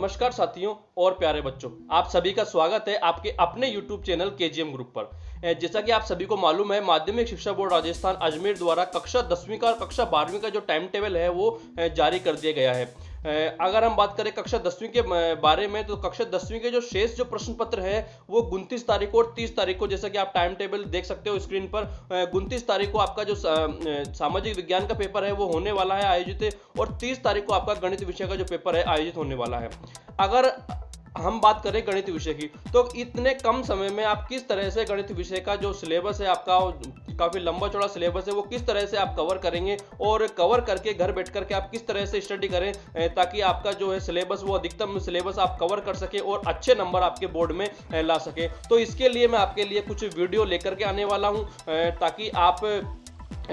नमस्कार साथियों और प्यारे बच्चों, आप सभी का स्वागत है आपके अपने YouTube चैनल केजीएम ग्रुप पर। जैसा कि आप सभी को मालूम है, माध्यमिक शिक्षा बोर्ड राजस्थान अजमेर द्वारा कक्षा 10वीं का और कक्षा 12वीं का जो टाइम टेबल है वो जारी कर दिया गया है। अगर हम बात करें कक्षा 10वीं के बारे में, तो कक्षा 10वीं के जो शेष जो प्रश्न पत्र है वो 29 तारीख को और 30 तारीख को, जैसा कि आप टाइम टेबल देख सकते हो स्क्रीन पर, 29 तारीख को आपका जो सामाजिक विज्ञान का पेपर है वो होने वाला है आयोजित, और 30 तारीख को आपका गणित विषय का जो पेपर है आयोजित होने वाला है। अगर हम बात करें गणित विषय की, तो इतने कम समय में आप किस तरह से गणित विषय का जो सिलेबस है आपका, काफी लंबा चौड़ा सिलेबस है, वो किस तरह से आप कवर करेंगे और कवर करके घर बैठ करके आप किस तरह से स्टडी करें ताकि आपका जो है सिलेबस वो अधिकतम सिलेबस आप कवर कर सके और अच्छे नंबर आपके बोर्ड में ला सके। तो इसके लिए मैं आपके लिए कुछ वीडियो लेकर के आने वाला हूं ताकि आप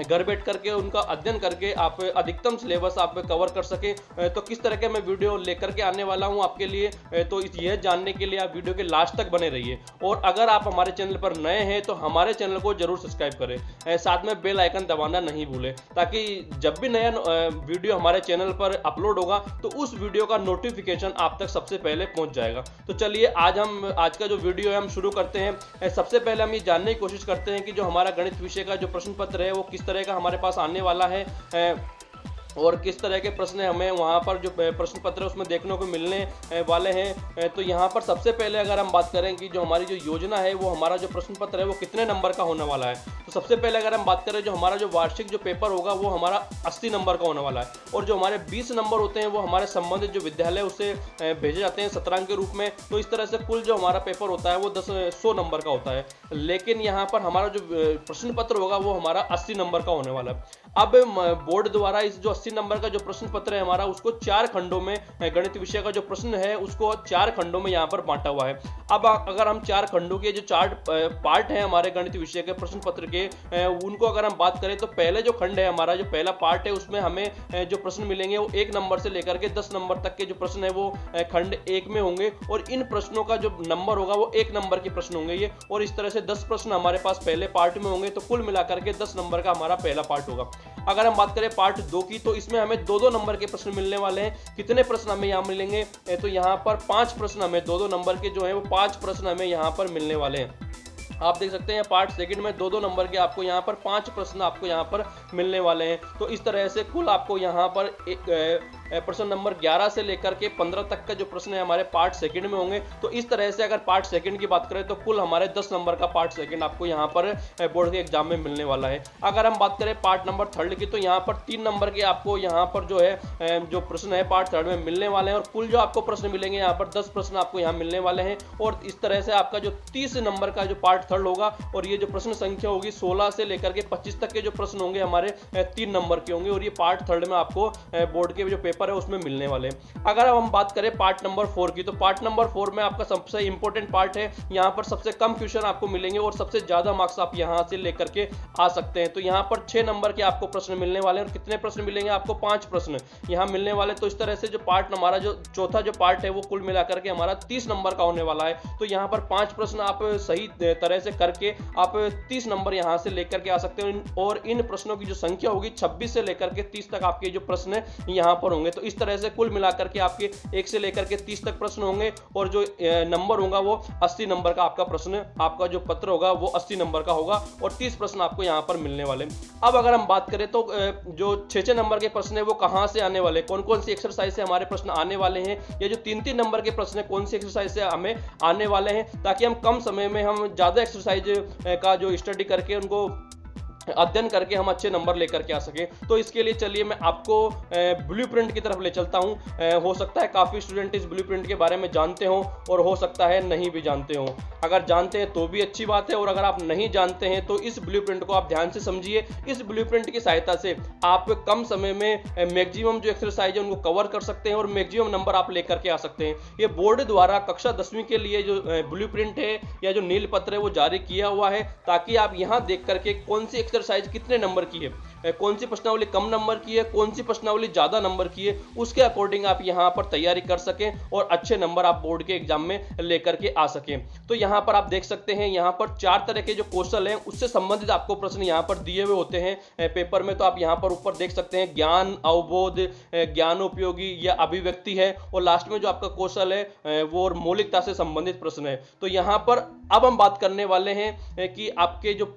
घर बैठ करके उनका अध्ययन करके आप अधिकतम सिलेबस आप कवर कर सके। तो किस तरह के मैं वीडियो लेकर के आने वाला हूं आपके लिए, तो यह जानने के लिए आप वीडियो के लास्ट तक बने रहिए। और अगर आप हमारे चैनल पर नए हैं तो हमारे चैनल को जरूर सब्सक्राइब करें, साथ में बेल आइकन दबाना नहीं भूलें, ताकि जब भी नया वीडियो हमारे चैनल पर अपलोड होगा तो उस वीडियो का नोटिफिकेशन आप तक सबसे पहले पहुंच जाएगा। तो चलिए आज का जो वीडियो है हम शुरू करते हैं। सबसे पहले हम ये जानने की कोशिश करते हैं कि जो हमारा गणित विषय का जो प्रश्न पत्र है वो किस तरह का हमारे पास आने वाला है और किस तरह के प्रश्न हमें वहाँ पर जो प्रश्न पत्र है उसमें देखने को मिलने वाले हैं। तो यहाँ पर सबसे पहले अगर हम बात करें कि जो हमारी जो योजना है वो हमारा जो प्रश्न पत्र है वो कितने नंबर का होने वाला है, तो सबसे पहले अगर हम बात करें जो हमारा जो वार्षिक जो पेपर होगा वो हमारा 80 नंबर का होने वाला है, और जो हमारे 20 नंबर होते हैं वो हमारे संबंधित जो विद्यालय उससे भेजे जाते हैं सत्रांक के रूप में। तो इस तरह से कुल जो हमारा पेपर होता है वो 100 नंबर का होता है, लेकिन यहाँ पर हमारा जो प्रश्न पत्र होगा वो हमारा 80 नंबर का होने वाला है। अब बोर्ड द्वारा इस जो 80 नंबर का जो प्रश्न पत्र है हमारा उसको 4 खंडों में, गणित विषय का जो प्रश्न है उसको 4 खंडों में यहाँ पर बांटा हुआ है। अब अगर हम 4 खंडों के जो 4 पार्ट हैं हमारे गणित विषय के प्रश्न पत्र के, उनको अगर हम बात करें तो पहले जो खंड है हमारा, जो पहला पार्ट है उसमें हमें जो प्रश्न मिलेंगे वो 1 नंबर से लेकर के 10 नंबर तक के जो प्रश्न है वो खंड 1 में होंगे, और इन प्रश्नों का जो नंबर होगा वो 1 नंबर के प्रश्न होंगे ये, और इस तरह से 10 प्रश्न हमारे पास पहले पार्ट में होंगे, तो कुल मिलाकर के 10 नंबर का हमारा पहला पार्ट होगा। अगर हम बात करें पार्ट 2 की, तो इसमें हमें 2-2 नंबर के प्रश्न मिलने वाले हैं। कितने प्रश्न हमें यहाँ मिलेंगे, तो यहाँ पर 5 प्रश्न हमें 2-2 नंबर के जो है वो 5 प्रश्न हमें यहाँ पर मिलने वाले हैं। आप देख सकते हैं पार्ट सेकंड में 2-2 नंबर के आपको यहाँ पर 5 प्रश्न आपको यहाँ पर मिलने वाले हैं। तो इस तरह से कुल आपको यहाँ पर प्रश्न नंबर 11 से लेकर के 15 तक का जो प्रश्न है हमारे पार्ट सेकंड में होंगे। तो इस तरह से अगर पार्ट सेकंड की बात करें तो कुल हमारे 10 नंबर का पार्ट सेकंड आपको यहाँ पर बोर्ड के एग्जाम में मिलने वाला है। अगर हम बात करें पार्ट नंबर थर्ड की, तो यहाँ पर 3 नंबर के आपको यहाँ पर जो है जो प्रश्न है पार्ट थर्ड में मिलने वाले हैं, और कुल जो आपको प्रश्न मिलेंगे यहाँ पर 10 प्रश्न आपको यहाँ मिलने वाले हैं। और इस तरह से आपका जो 30 नंबर का जो पार्ट थर्ड होगा, और ये जो प्रश्न संख्या होगी 16 से लेकर के 25 तक के जो प्रश्न होंगे हमारे 3 नंबर के होंगे, और ये पार्ट थर्ड में आपको बोर्ड के जो पेपर है उसमें मिलने वाले हैं। अगर हम बात करें पार्ट नंबर 4 की, तो पार्ट नंबर 4 में आपका सबसे इंपॉर्टेंट पार्ट है, यहाँ पर सबसे कम क्वेश्चन आपको मिलेंगे और सबसे ज्यादा मार्क्स आप यहाँ से लेकर के आ सकते हैं। तो यहाँ पर 6 नंबर के आपको प्रश्न मिलने वाले हैं, और कितने प्रश्न मिलेंगे आपको 5 प्रश्न यहाँ मिलने वाले। तो इस तरह से जो पार्ट हमारा जो चौथा जो पार्ट है वो कुल मिलाकर के हमारा 30 नंबर का होने वाला है। तो यहाँ पर 5 प्रश्न आप सही तरह से करके आप 30 नंबर यहाँ से लेकर के आ सकते हैं, और इन प्रश्नों की जो संख्या होगी 26 से लेकर के 30 तक आपके जो प्रश्न यहाँ पर होंगे। तो इस तरह से कुल मिलाकर के आपके 1 से लेकर के 30 तक प्रश्न होंगे, और जो नंबर होगा वो 80 नंबर का आपका प्रश्न, आपका जो पत्र होगा वो 80 नंबर का होगा, और 30 प्रश्न आपको यहाँ पर मिलने वाले। अब अगर हम बात करें तो जो 6-6 नंबर के प्रश्न है वो कहाँ से आने वाले, कौन कौन सी एक्सरसाइज से हमारे प्रश्न आने वाले हैं, या जो 3-3 नंबर के प्रश्न है कौन सी एक्सरसाइज से हमें आने वाले हैं, ताकि हम कम समय में हम ज्यादा एक्सरसाइज का जो स्टडी करके उनको अध्ययन करके हम अच्छे नंबर लेकर के आ सके। तो इसके लिए चलिए मैं आपको ब्लूप्रिंट की तरफ ले चलता हूं। हो सकता है काफ़ी स्टूडेंट इस ब्लूप्रिंट के बारे में जानते हो, और हो सकता है नहीं भी जानते हो। अगर जानते हैं तो भी अच्छी बात है, और अगर आप नहीं जानते हैं तो इस ब्लूप्रिंट को आप ध्यान से समझिए। इस ब्लूप्रिंट की सहायता से आप कम समय में मैक्सिमम जो एक्सरसाइज है उनको कवर कर सकते हैं और मैक्सिमम नंबर आप लेकर के आ सकते हैं। ये बोर्ड द्वारा कक्षा 10वीं के लिए जो ब्लूप्रिंट है या जो नील पत्र है वो जारी किया हुआ है, ताकि आप यहाँ देख करके कौन सी एक्सरसाइज कितने नंबर की है, कौन सी प्रश्नावली कम नंबर की है, कौन सी प्रश्नावली ज्यादा नंबर की है, उसके अकॉर्डिंग आप यहाँ पर तैयारी कर सकें और अच्छे नंबर आप बोर्ड के एग्जाम में लेकर के आ सकें। तो यहाँ पर आप देख सकते हैं, यहाँ पर 4 तरह के जो क्वेश्चन हैं उससे संबंधित आपको प्रश्न यहाँ पर दिए हुए होते हैं पेपर में। तो आप यहाँ पर ऊपर देख सकते हैं ज्ञान, अवबोध, ज्ञानोपयोगी या अभिव्यक्ति है, और लास्ट में जो आपका क्वेश्चन है वो मौलिकता से संबंधित प्रश्न है। तो यहाँ पर अब हम बात करने वाले हैं कि आपके जो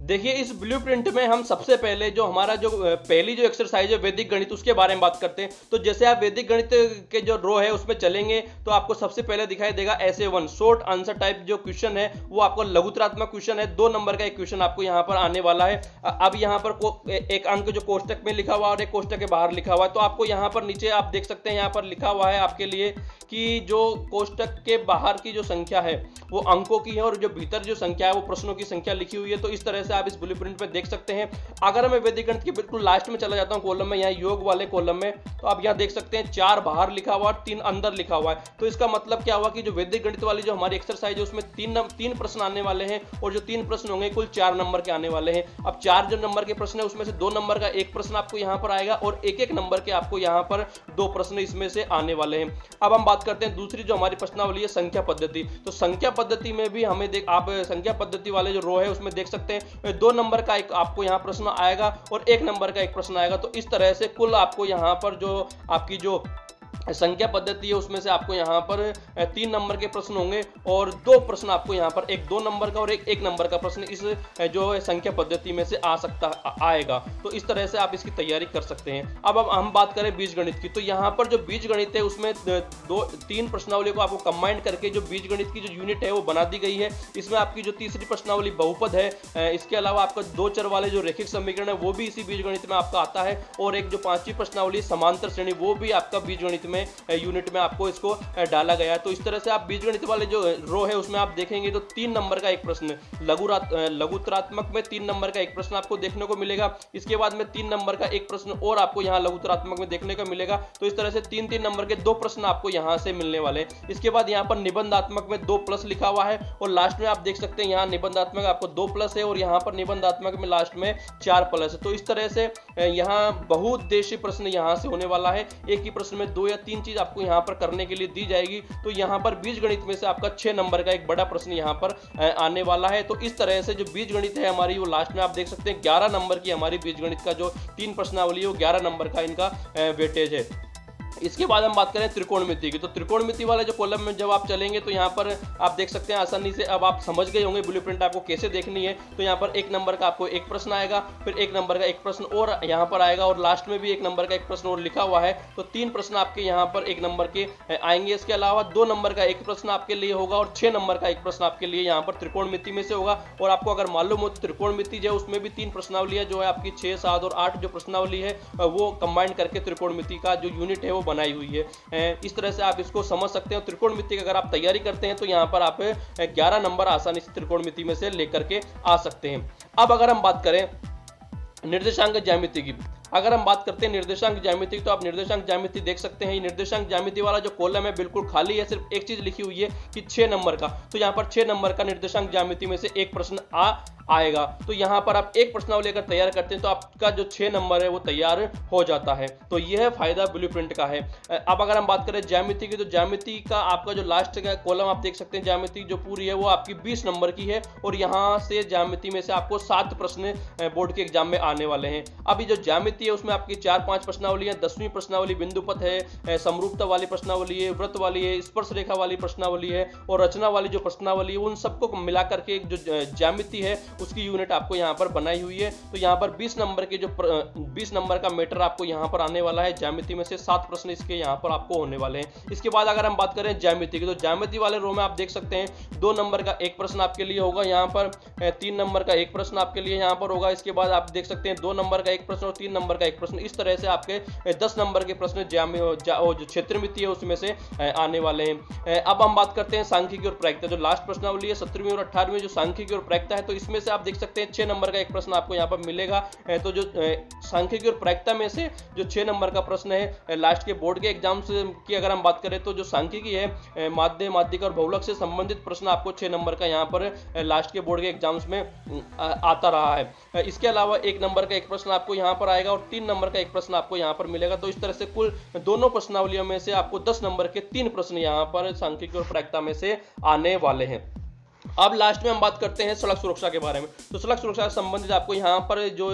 देखिए इस ब्लूप्रिंट में हम सबसे पहले जो हमारा जो पहली जो एक्सरसाइज है वैदिक गणित, उसके बारे में बात करते हैं। तो जैसे आप वैदिक गणित के जो रो है उसमें चलेंगे तो आपको सबसे पहले दिखाई देगा ऐसे 1 शॉर्ट आंसर टाइप जो क्वेश्चन है वो आपको लघुतरात्मक क्वेश्चन है, 2 नंबर का एक क्वेश्चन आपको यहाँ पर आने वाला है। अब यहाँ पर एक अंक जो कोष्टक में लिखा हुआ और एक कोष्टक के बाहर लिखा हुआ है, तो आपको यहाँ पर नीचे आप देख सकते हैं यहाँ पर लिखा हुआ है आपके लिए कि जो कोष्टक के बाहर की जो संख्या है वो अंकों की है और जो भीतर जो संख्या है वो प्रश्नों की संख्या लिखी हुई है। तो इस तरह से आप इस ब्लूप्रिंट में देख सकते हैं। अगर मैं वैदिक गणित के बिल्कुल लास्ट में चला जाता हूं कॉलम में, यहाँ योग वाले कॉलम में, तो आप यहाँ देख सकते हैं 4 बाहर लिखा हुआ और 3 अंदर लिखा हुआ है। तो इसका मतलब क्या हुआ कि जो वैदिक गणित वाली जो हमारी एक्सरसाइज है उसमें 3 प्रश्न आने वाले हैं और जो 3 प्रश्न होंगे कुल 4 नंबर के आने वाले हैं। अब 4 जो नंबर के प्रश्न है उसमें से 2 नंबर का एक प्रश्न आपको यहाँ पर आएगा और एक नंबर के आपको यहाँ पर 2 प्रश्न इसमें से आने वाले हैं। अब हम बात करते हैं दूसरी जो हमारी प्रश्नावली है संख्या पद्धति। तो संख्या पद्धति में भी हमें आप संख्या पद्धति वाले जो रो है उसमें देख सकते हैं 2 नंबर का एक आपको यहाँ प्रश्न आएगा और 1 नंबर का एक प्रश्न आएगा। तो इस तरह से कुल आपको यहाँ पर जो आपकी जो संख्या पद्धति है उसमें से आपको यहाँ पर 3 नंबर के प्रश्न होंगे और 2 प्रश्न आपको यहाँ पर एक 2 नंबर का और एक नंबर का प्रश्न इस जो संख्या पद्धति में से आएगा। तो इस तरह से आप इसकी तैयारी कर सकते हैं। अब हम बात करें बीजगणित की, तो यहाँ पर जो बीजगणित है उसमें 3 प्रश्नावली को आपको कंबाइन करके जो बीजगणित की जो यूनिट है वो बना दी गई है। इसमें आपकी जो तीसरी प्रश्नावली बहुपद है, इसके अलावा आपका 2 चर वाले जो रैखिक समीकरण है वो भी इसी बीजगणित में आपका आता है, और एक जो 5वीं प्रश्नावली समांतर श्रेणी वो भी आपका बीजगणित यूनिट में आपको इसको डाला गया है। तो इस तरह से आप बीजगणित वाले जो रो है उसमें आप देखेंगे तो 3 नंबर का एक प्रश्न, लघुतरात्मक में 3 नंबर का एक प्रश्न आपको देखने को मिलेगा। इसके बाद में 3 नंबर का एक प्रश्न और आपको यहाँ लघुतरात्मक में देखने को मिलेगा। तो इस तरह से 3-3 नंबर के 2 प्रश्न आपको यहाँ से मिलने वाले हैं। इसके बाद यहाँ पर निबंधात्मक में 2 प्लस लिखा हुआ है और लास्ट में आप देख सकते हैं यहाँ निबंधात्मक आपको 2 प्लस है और यहाँ पर निबंधात्मक में लास्ट में 4 प्लस है। तो इस तरह से यहाँ बहुउद्देशीय प्रश्न यहाँ से होने वाला है। एक ही प्रश्न में 2 या 3 चीज आपको यहाँ पर करने के लिए दी जाएगी। तो यहाँ पर बीजगणित में से आपका 6 नंबर का एक बड़ा प्रश्न यहाँ पर आने वाला है। तो इस तरह से जो बीजगणित है हमारी वो लास्ट में आप देख सकते हैं 11 नंबर की हमारी बीजगणित का जो 3 प्रश्नावली है वो 11 नंबर का इनका वेटेज है। इसके बाद हम बात करें त्रिकोणमिति की, तो त्रिकोणमिति वाले जो कॉलम में जब आप चलेंगे तो यहाँ पर आप देख सकते हैं आसानी से, अब आप समझ गए होंगे ब्लूप्रिंट आपको कैसे देखनी है। तो यहाँ पर 1 नंबर का आपको एक प्रश्न आएगा, फिर 1 नंबर का एक प्रश्न और यहाँ पर आएगा और लास्ट में भी 1 नंबर का एक प्रश्न और लिखा हुआ है। तो 3 प्रश्न आपके यहाँ पर 1 नंबर के आएंगे। इसके अलावा 2 नंबर का एक प्रश्न आपके लिए होगा और 6 नंबर का एक प्रश्न आपके लिए यहाँ पर त्रिकोणमिति में से होगा। और आपको अगर मालूम हो त्रिकोणमिति जो उसमें भी 3 प्रश्नावलियां जो है आपकी 6, 7 और 8 जो प्रश्नावली है वो कंबाइन करके त्रिकोणमिति का जो यूनिट है वो बनाई हुई है। इस तरह से आप इसको समझ सकते हैं। त्रिकोणमिति की अगर आप तैयारी करते हैं तो यहाँ पर आप 11 नंबर आसानी से त्रिकोणमिति में से लेकर के आ सकते हैं। अब अगर हम बात करें निर्देशांक ज्यामिति की, अगर हम बात करते हैं निर्देशांक ज्यामिति, तो आप निर्देशांक ज्यामिति देख सकते हैं। ये निर्देशांक ज्यामिति वाला जो कॉलम है बिल्कुल खाली है, सिर्फ एक चीज लिखी हुई है कि 6 नंबर का। तो यहाँ पर 6 नंबर का निर्देशांक ज्यामिति में से एक प्रश्न आएगा। तो यहाँ पर आप एक प्रश्नावली अगर तैयार करते हैं तो आपका जो 6 नंबर है वो तैयार हो जाता है। तो यह फायदा ब्लूप्रिंट का है। अब अगर हम बात करें ज्यामिति की, तो ज्यामिति का आपका जो लास्ट का कॉलम आप देख सकते हैं, ज्यामिति जो पूरी है वो आपकी 20 नंबर की है और यहाँ से ज्यामिति में से आपको 7 प्रश्न बोर्ड के एग्जाम में आने वाले हैं। अभी जो ज्यामिति है उसमें आपकी 4-5 प्रश्नावली है। 10वीं प्रश्नावली बिंदुपथ है, समरूपता वाली प्रश्नावली है, वृत्त वाली है, स्पर्श रेखा वाली प्रश्नावली है और रचना वाली जो प्रश्नावली है, उन सबको मिलाकर के जो ज्यामिति है उसकी यूनिट आपको यहाँ पर बनाई हुई है। तो यहाँ पर 20 नंबर के जो 20 नंबर का मैटर आपको यहाँ पर आने वाला है। ज्यामिति में से 7 प्रश्न इसके यहाँ पर आपको होने वाले हैं। इसके बाद अगर हम बात करें ज्यामिति की, तो ज्यामिति वाले रो में आप देख सकते हैं 2 नंबर का एक प्रश्न आपके लिए होगा, यहाँ पर 3 नंबर का एक प्रश्न आपके लिए यहाँ पर होगा। इसके बाद आप देख सकते हैं 2 नंबर का एक प्रश्न और 3 नंबर का एक प्रश्न। इस तरह से आपके 10 नंबर के प्रश्न जो क्षेत्रमिति है उसमें से आने वाले हैं। अब हम बात करते हैं सांख्यिकी और प्रायिकता, जो लास्ट प्रश्नावली है 17वीं और 18वीं जो सांख्यिकी और प्रायिकता है, तो इसमें से आप देख सकते हैं 6 नंबर का एक प्रश्न आपको यहाँ पर मिलेगा। तो जो सांख्यिकी और प्रायिकता में से जो 6 नंबर का प्रश्न है लास्ट के बोर्ड के एग्जाम्स की अगर हम बात करें तो जो सांख्यिकी है माध्य, माध्यिका और बहुलक से संबंधित प्रश्न आपको 6 नंबर का यहाँ पर लास्ट के बोर्ड के एग्जाम्स में आता रहा है। इसके अलावा 1 नंबर का एक प्रश्न आपको यहाँ पर आएगा और 3 नंबर का एक प्रश्न आपको यहाँ पर मिलेगा। तो इस तरह से कुल दोनों प्रश्नावलियों में से आपको 10 नंबर के 3 प्रश्न यहाँ पर सांख्यिकी और प्रायिकता में से आने वाले हैं। अब लास्ट में हम बात करते हैं सड़क सुरक्षा के बारे में। तो सड़क सुरक्षा से संबंधित आपको यहाँ पर जो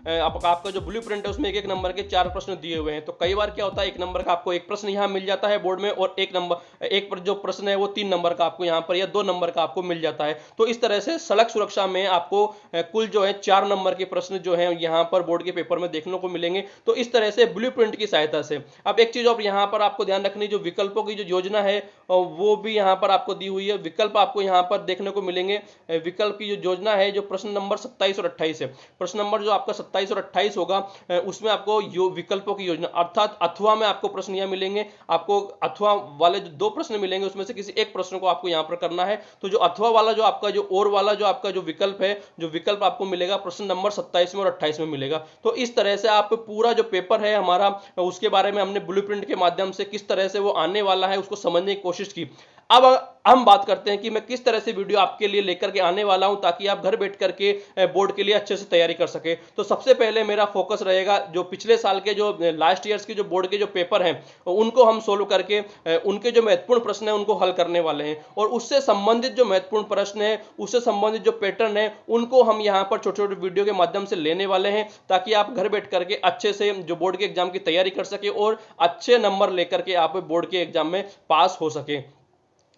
आपका जो ब्लूप्रिंट है उसमें 1-1 नंबर के 4 प्रश्न दिए हुए हैं। तो कई बार क्या होता है 1 नंबर का आपको एक प्रश्न यहाँ मिल जाता है बोर्ड में, और एक पर जो प्रश्न है वो 3 नंबर का आपको यहाँ पर या 2 नंबर का आपको मिल जाता है। तो इस तरह से सड़क सुरक्षा में आपको कुल जो है 4 नंबर के प्रश्न जो है यहाँ पर बोर्ड के पेपर में देखने को मिलेंगे। तो इस तरह से ब्लूप्रिंट की सहायता से अब एक चीज और यहाँ पर आपको ध्यान रखनी, जो विकल्पों की जो योजना है वो भी यहाँ पर आपको दी हुई है। विकल्प आपको यहाँ पर देखने को मिलेंगे। विकल्प की जो योजना है जो प्रश्न नंबर 27 और 28 है, प्रश्न नंबर जो आपका 27 और 28 होगा उसमें आपको विकल्पों की योजना अर्थात अथवा में आपको प्रश्न यहाँ मिलेंगे। आपको अथवा वाले जो 2 प्रश्न मिलेंगे उसमें से किसी एक प्रश्न को आपको यहाँ पर करना है। तो जो अथवा वाला जो आपका जो और वाला जो आपका जो विकल्प है, जो विकल्प आपको मिलेगा प्रश्न नंबर 27 में और 28 में मिलेगा। तो इस तरह से आप पूरा जो पेपर है हमारा उसके बारे में हमने ब्लूप्रिंट के माध्यम से किस तरह से वो आने वाला है उसको समझने की कोशिश की। अब हम बात करते हैं कि मैं किस तरह से वीडियो आपके लिए लेकर के आने वाला हूं ताकि आप घर बैठ करके बोर्ड के लिए अच्छे से तैयारी कर सके। तो सबसे पहले मेरा फोकस रहेगा जो पिछले साल के जो लास्ट ईयर्स के जो बोर्ड के जो पेपर हैं उनको हम सोल्व करके उनके जो महत्वपूर्ण प्रश्न हैं उनको हल करने वाले हैं, और उससे संबंधित जो महत्वपूर्ण प्रश्न है उससे संबंधित जो पैटर्न है उनको हम यहाँ पर छोटे छोटे वीडियो के माध्यम से लेने वाले हैं ताकि आप घर बैठ करके अच्छे से जो बोर्ड के एग्जाम की तैयारी कर सके और अच्छे नंबर लेकर के आप बोर्ड के एग्जाम में पास हो सके।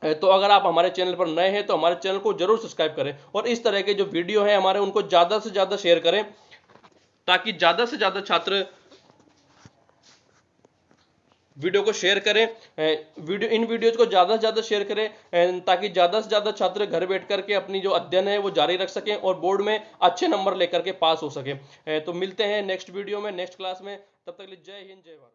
तो अगर आप हमारे चैनल पर नए हैं तो हमारे चैनल को जरूर सब्सक्राइब करें और इस तरह के जो वीडियो हैं हमारे उनको ज्यादा से ज्यादा शेयर करें ताकि ज्यादा से ज्यादा छात्र वीडियो को शेयर करें। इन वीडियोज को ज्यादा से ज्यादा शेयर करें ताकि ज्यादा से ज्यादा छात्र घर बैठ करके अपनी जो अध्ययन है वो जारी रख सकें और बोर्ड में अच्छे नंबर लेकर के पास हो सके। तो मिलते हैं नेक्स्ट वीडियो में, नेक्स्ट क्लास में। तब तक के लिए जय हिंद, जय भारत।